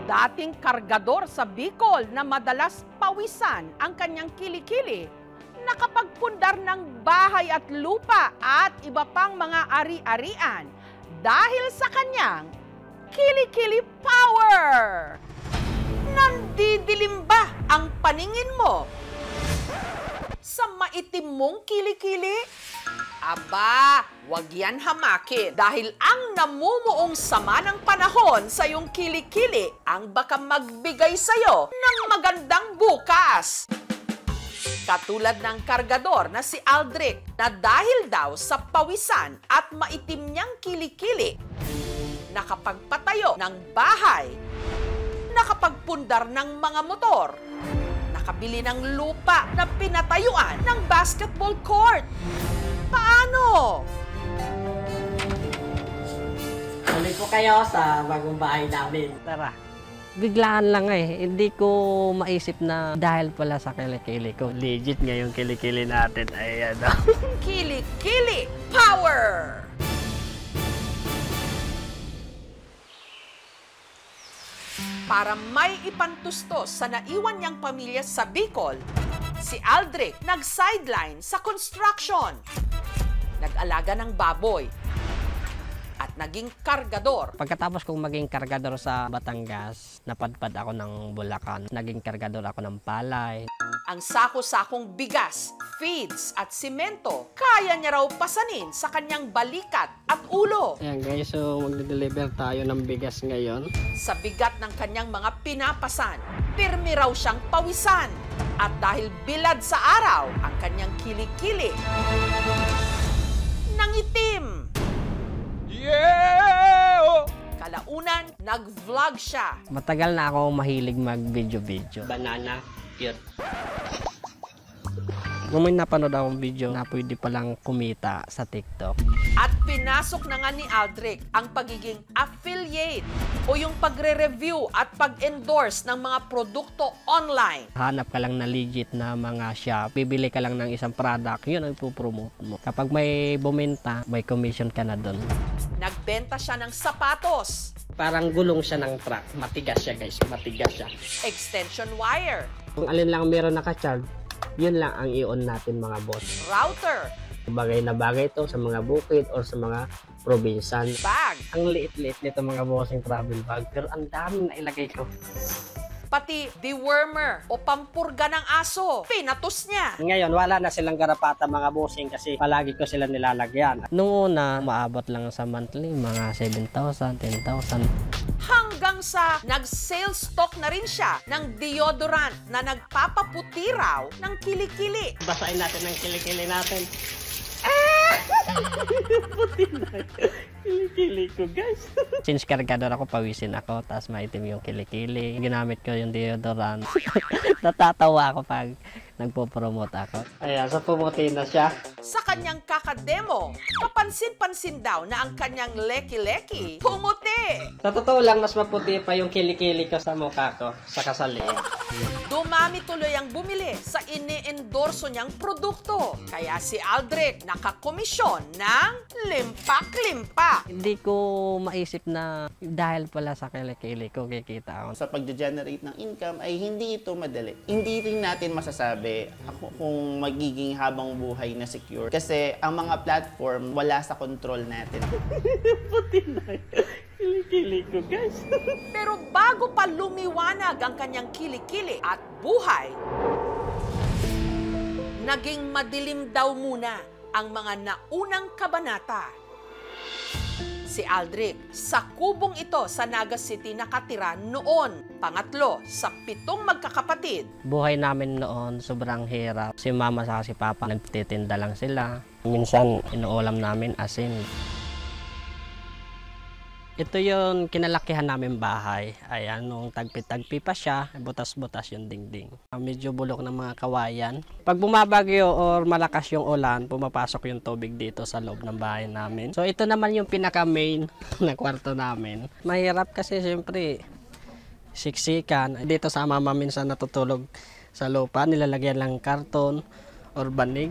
dating kargador sa Bicol na madalas pawisan ang kanyang kilikili, nakapagpundar ng bahay at lupa at iba pang mga ari-arian dahil sa kanyang kilikili power. Nandidilim ba ang paningin mo sa maitim mong kilikili? Aba, wag yan hamakin dahil ang namumuong sama ng panahon sa iyong kilikili ang baka magbigay sa'yo ng magandang bukas. Katulad ng kargador na si Aldrich na dahil daw sa pawisan at maitim niyang kilikili, nakapagpatayo ng bahay, nakapagpundar ng mga motor, nakabili ng lupa na pinatayuan ng basketball court. Paano? Tuloy po kayo sa bagong bahay namin. Tara. Biglaan lang hindi ko maisip na dahil pala sa kilikili ko. Legit nga yung kilikili natin. Ayan o. Kilikili power! Para may ipantustos sa naiwan niyang pamilya sa Bicol, si Aldrich nag-sideline sa construction. Nag-alaga ng baboy at naging kargador. Pagkatapos kong maging kargador sa Batangas, napadpad ako ng Bulacan. Naging kargador ako ng palay. Ang sako-sakong bigas, feeds at simento, kaya niya raw pasanin sa kanyang balikat at ulo. Ayan guys, so magde-deliver tayo ng bigas ngayon. Sa bigat ng kanyang mga pinapasan, pirmi raw siyang pawisan. At dahil bilad sa araw ang kanyang kilikili, nangitim. Yeah! Kalaunan, nag-vlog siya. Matagal na ako mahilig mag-video-video. Banana, cute. Nung may napanood akong video na pwede palang kumita sa TikTok. At pinasok na nga ni Aldrich ang pagiging affiliate o yung pagre-review at pag-endorse ng mga produkto online. Hanap ka lang na legit na mga shop, bibili ka lang ng isang product, yun ang ipopromote mo. Kapag may bumenta, may commission ka na doon. Nagbenta siya ng sapatos, Parang gulong siya ng truck. Matigas siya guys, matigas siya. extension wire, Kung alin lang meron naka-charge, yun lang ang i-on natin mga boss. router, Bagay na bagay ito sa mga bukid or sa mga probinsan. bag, Ang liit-liit nito mga bossing travel bag, pero ang dami na ilagay ko. pati dewormer o pampurga ng aso. Pinatos niya. Ngayon, wala na silang garapata mga bossing kasi palagi ko sila nilalagyan. Nung una, maabot lang sa monthly, mga 7,000, 10,000. Hanggang sa nag-sale stock na rin siya ng deodorant na nagpapaputi raw ng kilikili. Basahin natin ang kilikili natin. Puti na. Kilikili ko guys. Since kargador ako, pawisin ako, tapos maitim yung kilikili. Ginamit ko yung deodorant. Natatawa ako pag nagpo-promote ako. Ayan, so pumuti na siya. Sa kanyang kakademo, kapansin-pansin daw na ang kanyang leki-leki pumuti. Sa totoo lang, mas maputi pa yung kilikili ko sa mukha ko, sa kasaliin. Dumami tuloy ang bumili sa ini-endorso niyang produkto. Kaya si Aldrich nakakomisyon ng limpak-limpak. Hindi ko maisip na dahil pala sa kilikili ko kikita ako. Sa pag-generate ng income ay hindi ito madali. Hindi rin natin masasabi kung magiging habang buhay na secure. Kasi ang mga platform wala sa control natin. Puti na. Kilikili ko guys. Pero bago pa lumiwanag ang kanyang kilikili at buhay, naging madilim daw muna ang mga naunang kabanata. Si Aldrich, sa kubong ito sa Naga City nakatira noon. Pangatlo sa 7 magkakapatid. Buhay namin noon, sobrang hirap. Si mama sa si papa, nagtitinda lang sila. Minsan, inuulam namin asin. Ito yung kinalakihan namin bahay. Ayan, nung tagpi-tagpi pa siya, butas-butas yung dingding. Medyo bulok ng mga kawayan. Pag bumabagyo or malakas yung ulan, pumapasok yung tubig dito sa loob ng bahay namin. So ito naman yung pinaka-main na kwarto namin. Mahirap kasi siyempre, siksikan. Dito sa mama minsan natutulog sa lupa, nilalagyan lang karton or banig.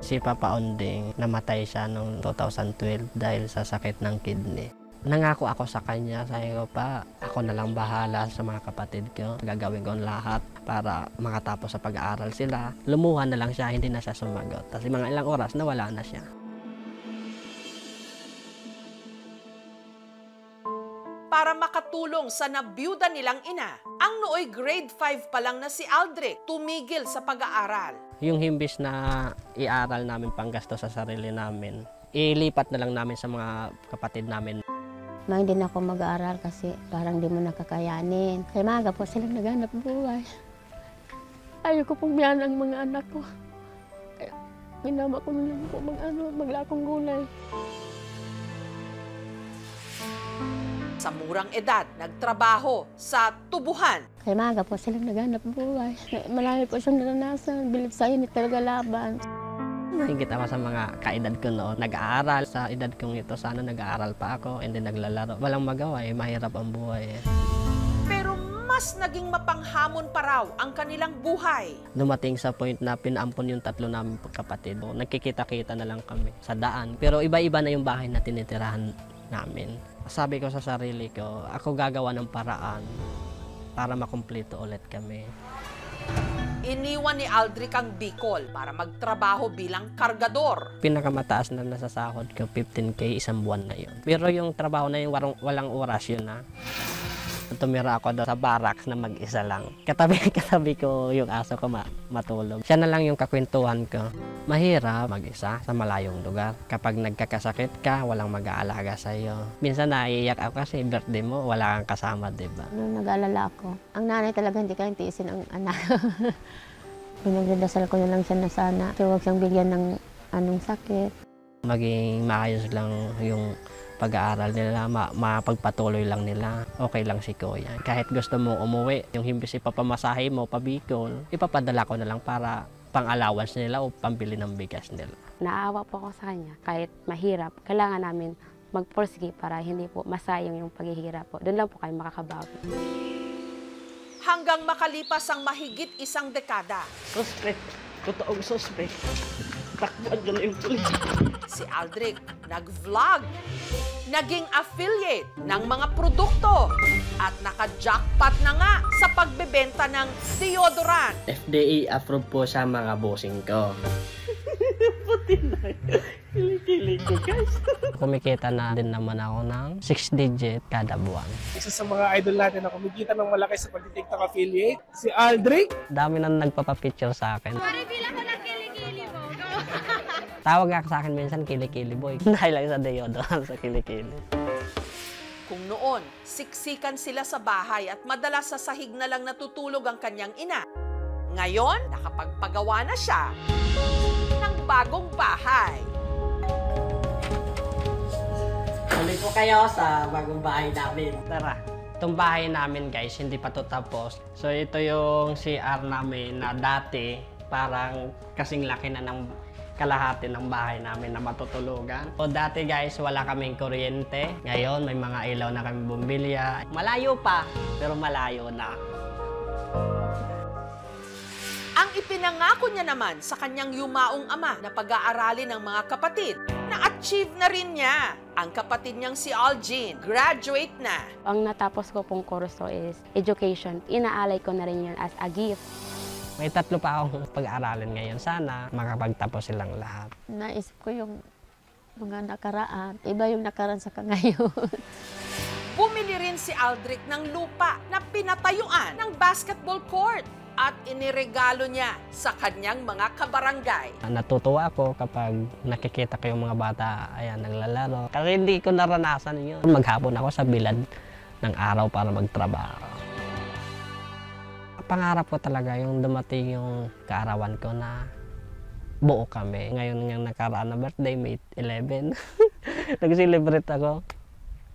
Si Papa Onding, namatay siya noong 2012 dahil sa sakit ng kidney. Nangako ako sa kanya, sabi ko pa, ako na lang bahala sa mga kapatid ko. Gagawin ko ang lahat para makatapos sa pag-aaral sila. Lumuhan na lang siya, hindi na siya sumagot. Tapos mga ilang oras, nawala na siya. Para makatulong sa nabiyuda nilang ina, ang nooy grade 5 pa lang na si Aldrich tumigil sa pag-aaral. Yung himbis na iaral namin panggasto sa sarili namin, ilipat na lang namin sa mga kapatid namin. Hindi na ako mag-aaral kasi parang di mo nakakayanin. Kaya maaga po silang naghanap buhay. Ayoko pong biyan ang mga anak ko. Kaya ginama ko na lang po maglakong gulay. Sa murang edad, nagtrabaho sa tubuhan. Kaya maaga po silang naghanap buhay. Marami po siyang naranasan. Bilib sa init talaga laban. Hingit ako sa mga kaedad ko noon. Nag-aaral. Sa edad kong ito, sana nag-aaral pa ako. And then naglalaro. Walang magawa mahirap ang buhay Pero mas naging mapanghamon pa raw ang kanilang buhay. Dumating sa point na pinaampon yung tatlo namin kapatid. Nagkikita-kita na lang kami sa daan. Pero iba-iba na yung bahay na tinitirahan namin. Sabi ko sa sarili ko, ako gagawa ng paraan para makumpleto ulit kami. Iniwan ni Aldrich ang Bicol para magtrabaho bilang kargador. Pinakamataas na nasasahod ko, 15K isang buwan na yun. Pero yung trabaho na yun, walang oras yun na. Tumira ako doon sa barracks na mag-isa lang. Katabi ko yung aso ko matulog. Siya na lang yung kakwentuhan ko. Mahirap mag-isa sa malayong lugar. Kapag nagkakasakit ka, walang mag-aalaga sa'yo. Minsan naiiyak ako kasi birthday mo, wala kang kasama, diba? Nung nag-aalala ako, ang nanay talaga hindi kayang tiisin ang anak. Pinagdadasal ko na lang siya na sana. Huwag siyang bigyan ng anong sakit. Maging maayos lang yung pag-aaral nila, mapagpatuloy lang nila. Okay lang si Kuya. Kahit gusto mo umuwi, yung himbis ipapamasahe mo pa Bicol, ipapadala ko na lang para pang-allowance nila o pambili ng bigas nila. Naawa po ako sa kanya. Kahit mahirap, kailangan namin magpursige para hindi po masayang yung paghihirap po. Doon lang po kayo makakabawi. Hanggang makalipas ang mahigit isang dekada, Suspect. Totoong suspect. Takbuhan ka na yung pulis. si Aldrich nag-vlog, naging affiliate ng mga produkto at naka-jackpot na nga sa pagbebenta ng deodorant. FDA approved po sa mga bossing ko. Puti na. Kili-kili ko, guys. Kumikita na din naman ako ng 6 digit kada buwan. Isa sa mga idol natin na kumikita ng malaki sa pag-TikTok affiliate, si Aldrich. Dami na nagpapapicture sa akin. Pare, bilang ko ng kilikili mo. Tawag nga sa akin minsan kilikili boy. Dahil lang sa deodorant sa kilikili. Kung noon, siksikan sila sa bahay at madalas sa sahig na lang natutulog ang kanyang ina. Ngayon, nakapagpagawa na siya ng bagong bahay. Tuloy po kayo sa bagong bahay namin. Tara. Itong bahay namin guys, hindi pa to tapos. So ito yung CR namin na dati parang kasing laki na ng kalahati ng bahay namin na matutulugan. So dati guys, wala kaming kuryente. Ngayon, may mga ilaw na kami bumbilya. Malayo pa, pero malayo na. Ang ipinangako niya naman sa kanyang yumaong ama na pag-aaralin ng mga kapatid, na-achieve na rin niya. Ang kapatid niyang si Algene, graduate na. Ang natapos ko pong kurso is education. Inaalay ko na rin yun as a gift. May 3 pa akong pag-aaralin ngayon. Sana makapagtapos silang lahat. Naisip ko yung mga nakaraan. Iba yung nakaraan sa ngayon. Bumili rin si Aldrich ng lupa na pinatayuan ng basketball court at iniregalo niya sa kanyang mga kabarangay. Natutuwa ako kapag nakikita ko yung mga bata, ayan, naglalaro. Kasi hindi ko naranasan yun. Maghapon ako sa bilad ng araw para magtrabaho. Pangarap ko talaga yung dumating yung kaarawan ko na buo kami. Ngayon yung nakaraan na birthday, May 11. Nag-celebrate ako.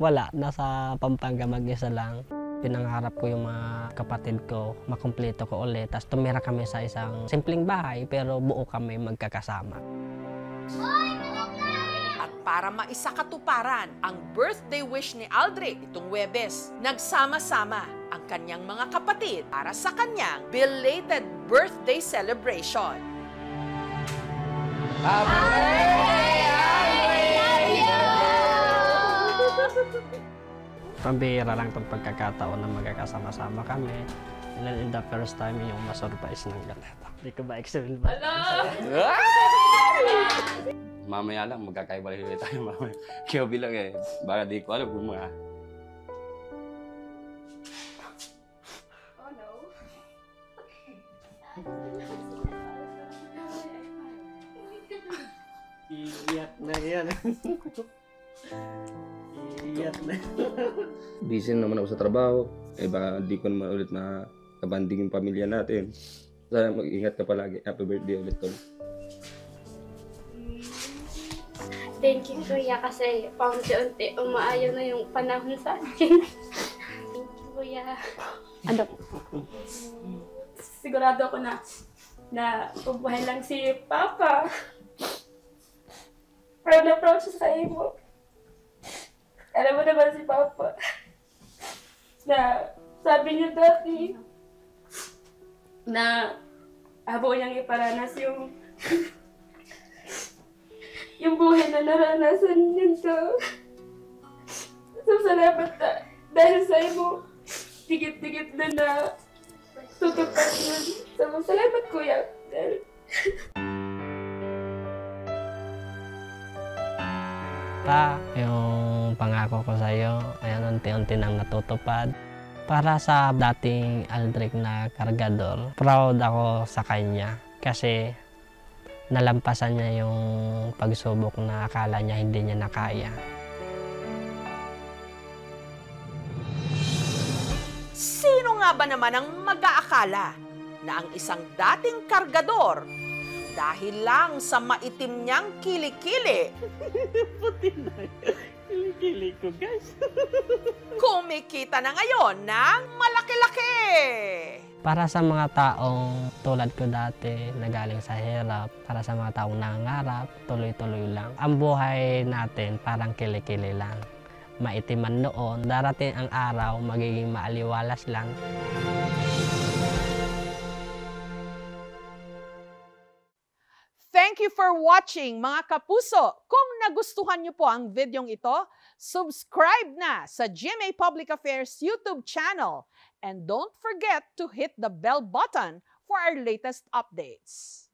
Wala, nasa Pampanga mag-isa lang. Pinangarap ko yung mga kapatid ko, makumpleto ko ulit. Tapos tumira kami sa isang simpleng bahay, pero buo kami magkakasama. At para maisakatuparan ang birthday wish ni Aldrich itong Huwebes, nagsama-sama ang kanyang mga kapatid para sa kanyang belated birthday celebration. I love you! Pambihira lang itong pagkakataon na magkakasama-sama kami. And then in the first time, yung masurprise ng ganito. Hindi ko ba explain ba? Mamaya lang, magkakaibalay ulit tayo mamaya. Kaya bilang baka di ko alam kung mga... Iiyak na yan. Iiyak na. Busy naman ako sa trabaho. Baka di ko naman ulit na kabanding yung pamilya natin. Sana mag-ingat ka palagi. Happy birthday ulit, Tol. Thank you, Kuya, kasi paunti-unti umaayaw na yung panahon sa akin. Thank you, Kuya. Ano? Sigurado ako na ubuhay lang si Papa. Proud na proud siya sa iyo. Alam mo naman si Papa na sabi niya dati na abo niyang iparanas yung buhay na naranasan niya. So, salamat dahil sa iyo, digit-digit na tutupad yun. So, salamat, Kuya. Yung pangako ko sa iyo, ayan, unti-unti nang natutupad. Para sa dating Aldrich na kargador, proud ako sa kanya kasi nalampasan niya yung pagsubok na akala niya hindi niya nakaya. Sino nga ba naman ang mag-aakala na ang isang dating kargador dahil lang sa maitim niyang kilikili Kilikili ko, guys. kumikita na ngayon ng malaki-laki? Para sa mga taong tulad ko dati na galing sa hirap, para sa mga taong nangangarap, tuloy-tuloy lang. Ang buhay natin parang kilikili lang. Maitiman noon, darating ang araw, magiging maaliwalas lang. Thank you for watching, mga kapuso. Kung nagustuhan niyo po ang videong ito, subscribe na sa GMA Public Affairs YouTube channel. And don't forget to hit the bell button for our latest updates.